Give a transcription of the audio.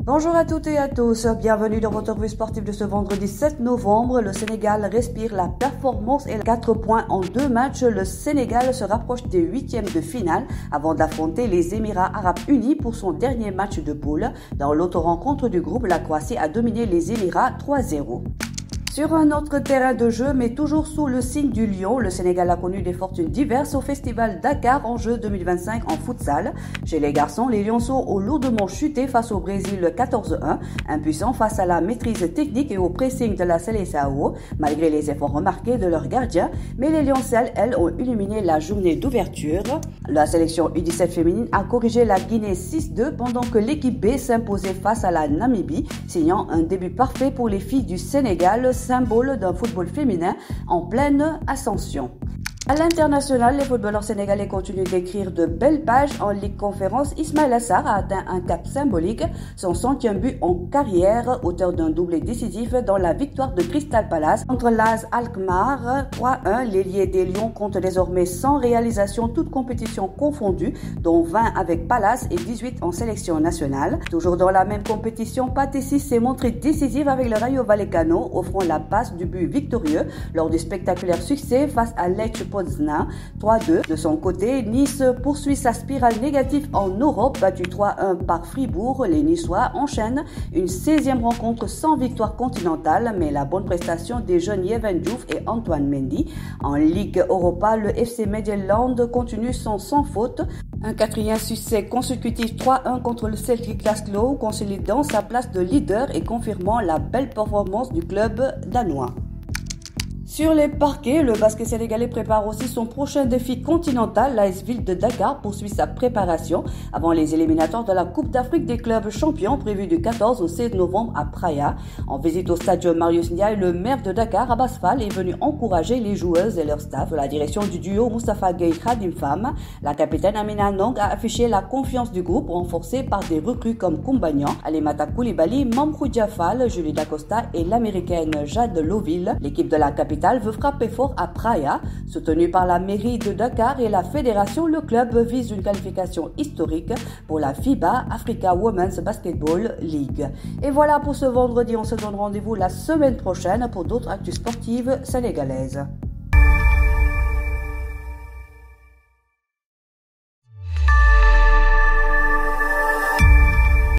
Bonjour à toutes et à tous, bienvenue dans votre revue sportive de ce vendredi 7 novembre. Le Sénégal respire la performance et 4 points en 2 matchs. Le Sénégal se rapproche des huitièmes de finale avant d'affronter les Émirats Arabes Unis pour son dernier match de poule. Dans l'autre rencontre du groupe, la Croatie a dominé les Émirats 3-0. Sur un autre terrain de jeu, mais toujours sous le signe du lion, le Sénégal a connu des fortunes diverses au Festival Dakar en jeu 2025 en futsal. Chez les garçons, les Lionceaux ont lourdement chuté face au Brésil 14-1, impuissants face à la maîtrise technique et au pressing de la Seleção, malgré les efforts remarqués de leurs gardiens. Mais les Lioncelles, elles, ont illuminé la journée d'ouverture. La sélection U17 féminine a corrigé la Guinée 6-2 pendant que l'équipe B s'imposait face à la Namibie, signant un début parfait pour les filles du Sénégal, symbole d'un football féminin en pleine ascension. À l'international, les footballeurs sénégalais continuent d'écrire de belles pages en Ligue Conférence. Ismaël Assar a atteint un cap symbolique, son 100e but en carrière, auteur d'un doublé décisif dans la victoire de Crystal Palace contre l'AS Alkmaar 3-1. L'ailier des Lions compte désormais 100 réalisations, toutes compétitions confondues, dont 20 avec Palace et 18 en sélection nationale. Toujours dans la même compétition, Pathé s'est montré décisive avec le Rayo Vallecano, offrant la passe du but victorieux lors du spectaculaire succès face à Lech Poznan 3-2. De son côté, Nice poursuit sa spirale négative en Europe, battu 3-1 par Fribourg. Les Niçois enchaînent une 16e rencontre sans victoire continentale, mais la bonne prestation des jeunes Yvan Diouf et Antoine Mendy. En Ligue Europa, le FC Midtjylland continue sans faute. Un 4e succès consécutif 3-1 contre le Celtic Glasgow, consolidant sa place de leader et confirmant la belle performance du club danois. Sur les parquets, le basket sénégalais prépare aussi son prochain défi continental. L'AS Ville de Dakar poursuit sa préparation avant les éliminatoires de la Coupe d'Afrique des clubs champions prévus du 14 au 16 novembre à Praia. En visite au stade Marius Ndiaye, le maire de Dakar, Abass Fall, est venu encourager les joueuses et leur staff. Sous la direction du duo Moustapha Gueye Khadim Fam, la capitaine Amina Nong a affiché la confiance du groupe renforcée par des recrues comme Koumbanyan, Alimata Koulibaly, Mamrou Diafal, Julie Dacosta et l'américaine Jade Loville. L'équipe de la capitale veut frapper fort à Praia. Soutenu par la mairie de Dakar et la fédération, le club vise une qualification historique pour la FIBA Africa Women's Basketball League. Et voilà pour ce vendredi, on se donne rendez-vous la semaine prochaine pour d'autres actus sportives sénégalaises.